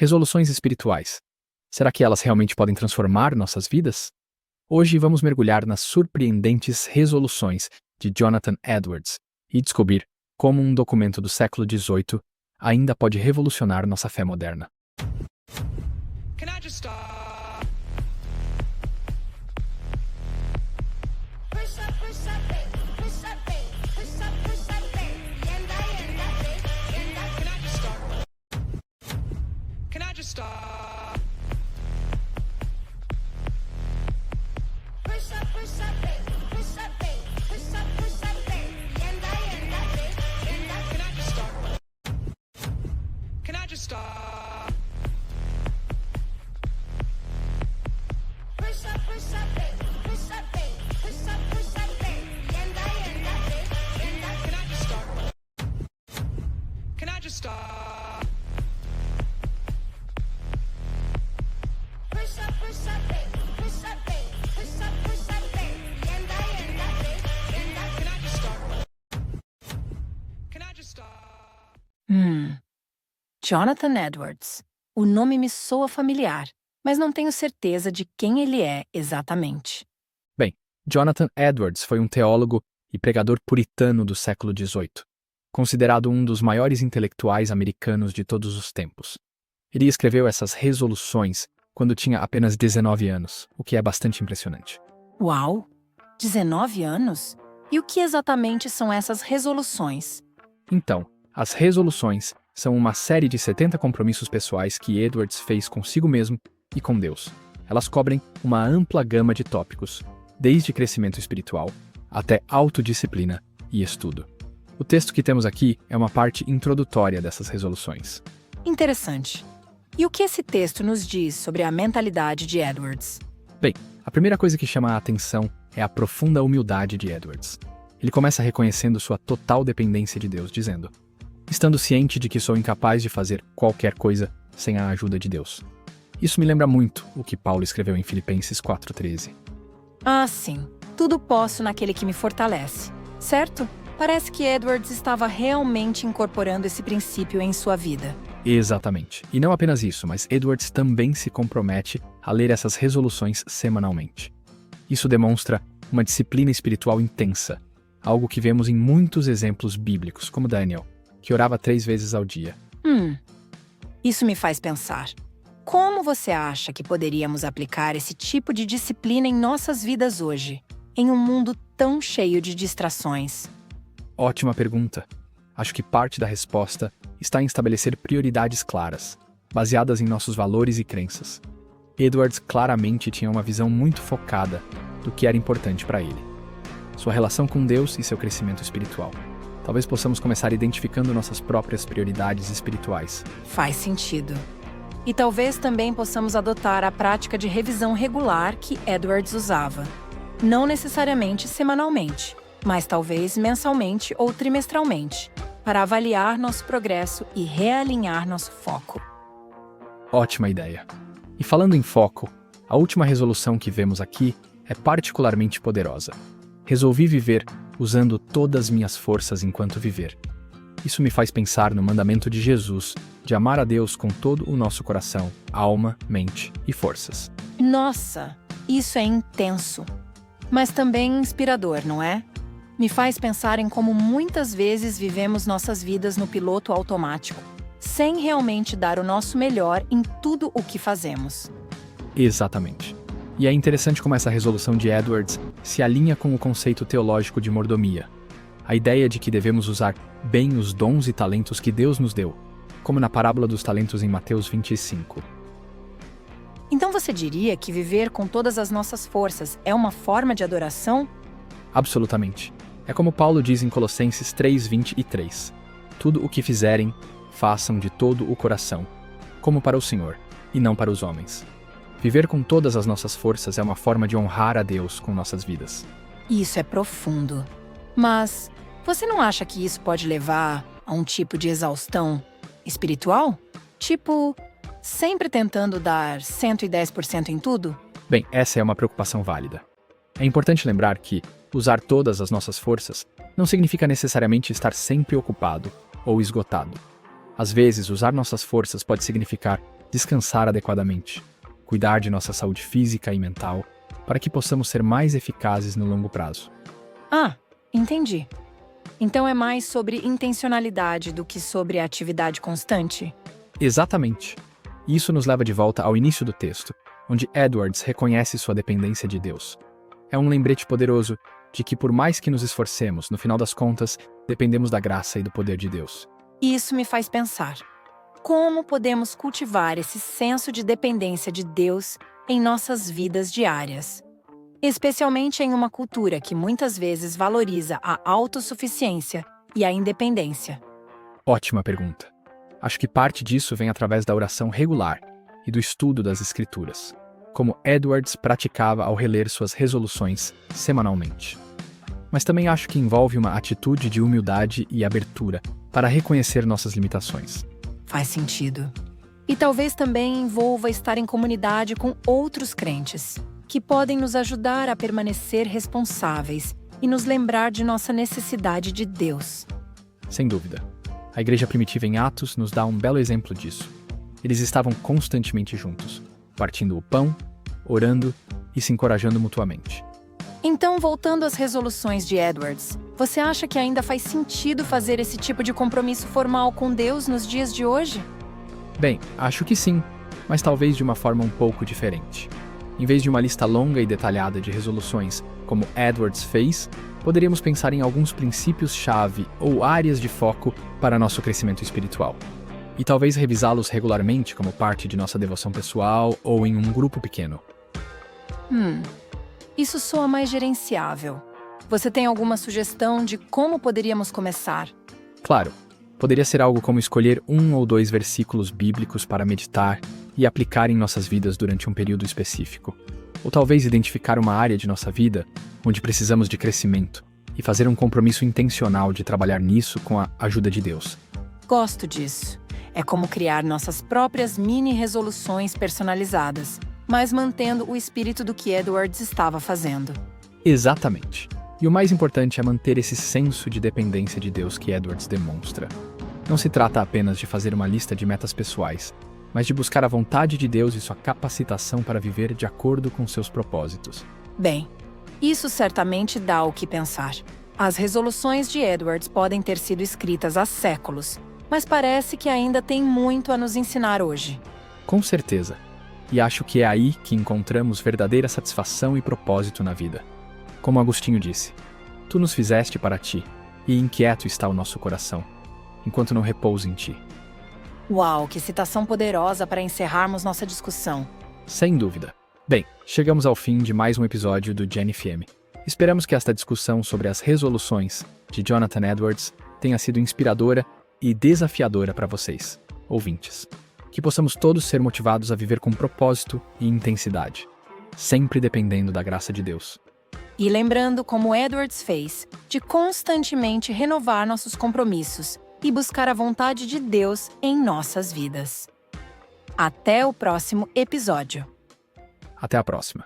Resoluções espirituais. Será que elas realmente podem transformar nossas vidas? Hoje vamos mergulhar nas surpreendentes resoluções de Jonathan Edwards e descobrir como um documento do século XVIII ainda pode revolucionar nossa fé moderna. Can I just stop? Push up, baby. Push up, baby. Push up, baby. Yenda, baby. Yenda. Can I just start? Can I just stop? Push up, baby. Push up, baby. Push up, baby. Yenda, baby. Yenda. Can I just start? Can I just stop? Push up, baby. Push up, baby. Push up, baby. Yenda, baby. Yenda. Can I just start? Can I just stop? Push up, baby. Push up, baby. Push up, baby. Yenda, baby. Yenda. Can I just start? Can I just stop? Jonathan Edwards. O nome me soa familiar, mas não tenho certeza de quem ele é exatamente. Bem, Jonathan Edwards foi um teólogo e pregador puritano do século XVIII, considerado um dos maiores intelectuais americanos de todos os tempos. Ele escreveu essas resoluções quando tinha apenas 19 anos, o que é bastante impressionante. Uau! 19 anos? E o que exatamente são essas resoluções? Então, as resoluções são uma série de 70 compromissos pessoais que Edwards fez consigo mesmo e com Deus. Elas cobrem uma ampla gama de tópicos, desde crescimento espiritual até autodisciplina e estudo. O texto que temos aqui é uma parte introdutória dessas resoluções. Interessante. E o que esse texto nos diz sobre a mentalidade de Edwards? Bem, a primeira coisa que chama a atenção é a profunda humildade de Edwards. Ele começa reconhecendo sua total dependência de Deus, dizendo: estando ciente de que sou incapaz de fazer qualquer coisa sem a ajuda de Deus. Isso me lembra muito o que Paulo escreveu em Filipenses 4:13. Ah, sim. Tudo posso naquele que me fortalece. Certo? Parece que Edwards estava realmente incorporando esse princípio em sua vida. Exatamente. E não apenas isso, mas Edwards também se compromete a ler essas resoluções semanalmente. Isso demonstra uma disciplina espiritual intensa, algo que vemos em muitos exemplos bíblicos, como Daniel, que orava 3 vezes ao dia. Isso me faz pensar. Como você acha que poderíamos aplicar esse tipo de disciplina em nossas vidas hoje, em um mundo tão cheio de distrações? Ótima pergunta. Acho que parte da resposta está em estabelecer prioridades claras, baseadas em nossos valores e crenças. Edwards claramente tinha uma visão muito focada do que era importante para ele. Sua relação com Deus e seu crescimento espiritual. Talvez possamos começar identificando nossas próprias prioridades espirituais. Faz sentido. E talvez também possamos adotar a prática de revisão regular que Edwards usava. Não necessariamente semanalmente, mas talvez mensalmente ou trimestralmente, para avaliar nosso progresso e realinhar nosso foco. Ótima ideia. E falando em foco, a última resolução que vemos aqui é particularmente poderosa. Resolvi viver usando todas minhas forças enquanto viver. Isso me faz pensar no mandamento de Jesus de amar a Deus com todo o nosso coração, alma, mente e forças. Nossa, isso é intenso. Mas também inspirador, não é? Me faz pensar em como muitas vezes vivemos nossas vidas no piloto automático, sem realmente dar o nosso melhor em tudo o que fazemos. Exatamente. E é interessante como essa resolução de Edwards se alinha com o conceito teológico de mordomia. A ideia de que devemos usar bem os dons e talentos que Deus nos deu, como na parábola dos talentos em Mateus 25. Então você diria que viver com todas as nossas forças é uma forma de adoração? Absolutamente. É como Paulo diz em Colossenses 3:23. Tudo o que fizerem, façam de todo o coração, como para o Senhor, e não para os homens. Viver com todas as nossas forças é uma forma de honrar a Deus com nossas vidas. Isso é profundo. Mas você não acha que isso pode levar a um tipo de exaustão espiritual? Tipo, sempre tentando dar 110% em tudo? Bem, essa é uma preocupação válida. É importante lembrar que usar todas as nossas forças não significa necessariamente estar sempre ocupado ou esgotado. Às vezes, usar nossas forças pode significar descansar adequadamente, cuidar de nossa saúde física e mental, para que possamos ser mais eficazes no longo prazo. Ah, entendi. Então é mais sobre intencionalidade do que sobre atividade constante? Exatamente. Isso nos leva de volta ao início do texto, onde Edwards reconhece sua dependência de Deus. É um lembrete poderoso de que, por mais que nos esforcemos, no final das contas, dependemos da graça e do poder de Deus. Isso me faz pensar. Como podemos cultivar esse senso de dependência de Deus em nossas vidas diárias? Especialmente em uma cultura que muitas vezes valoriza a autossuficiência e a independência. Ótima pergunta. Acho que parte disso vem através da oração regular e do estudo das Escrituras, como Edwards praticava ao reler suas resoluções semanalmente. Mas também acho que envolve uma atitude de humildade e abertura para reconhecer nossas limitações. Faz sentido. E talvez também envolva estar em comunidade com outros crentes, que podem nos ajudar a permanecer responsáveis e nos lembrar de nossa necessidade de Deus. Sem dúvida. A igreja primitiva em Atos nos dá um belo exemplo disso. Eles estavam constantemente juntos, partindo o pão, orando e se encorajando mutuamente. Então, voltando às resoluções de Edwards, você acha que ainda faz sentido fazer esse tipo de compromisso formal com Deus nos dias de hoje? Bem, acho que sim, mas talvez de uma forma um pouco diferente. Em vez de uma lista longa e detalhada de resoluções, como Edwards fez, poderíamos pensar em alguns princípios-chave ou áreas de foco para nosso crescimento espiritual. E talvez revisá-los regularmente como parte de nossa devoção pessoal ou em um grupo pequeno. Isso soa mais gerenciável. Você tem alguma sugestão de como poderíamos começar? Claro, poderia ser algo como escolher 1 ou 2 versículos bíblicos para meditar e aplicar em nossas vidas durante um período específico. Ou talvez identificar uma área de nossa vida onde precisamos de crescimento e fazer um compromisso intencional de trabalhar nisso com a ajuda de Deus. Gosto disso. É como criar nossas próprias mini-resoluções personalizadas, mas mantendo o espírito do que Edwards estava fazendo. Exatamente. E o mais importante é manter esse senso de dependência de Deus que Edwards demonstra. Não se trata apenas de fazer uma lista de metas pessoais, mas de buscar a vontade de Deus e sua capacitação para viver de acordo com seus propósitos. Bem, isso certamente dá o que pensar. As resoluções de Edwards podem ter sido escritas há séculos, mas parece que ainda tem muito a nos ensinar hoje. Com certeza. E acho que é aí que encontramos verdadeira satisfação e propósito na vida. Como Agostinho disse, tu nos fizeste para ti, e inquieto está o nosso coração, enquanto não repousa em ti. Uau, que citação poderosa para encerrarmos nossa discussão. Sem dúvida. Bem, chegamos ao fim de mais um episódio do Gen FM. Esperamos que esta discussão sobre as resoluções de Jonathan Edwards tenha sido inspiradora e desafiadora para vocês, ouvintes. Que possamos todos ser motivados a viver com propósito e intensidade, sempre dependendo da graça de Deus. E lembrando como Edwards fez, de constantemente renovar nossos compromissos e buscar a vontade de Deus em nossas vidas. Até o próximo episódio. Até a próxima.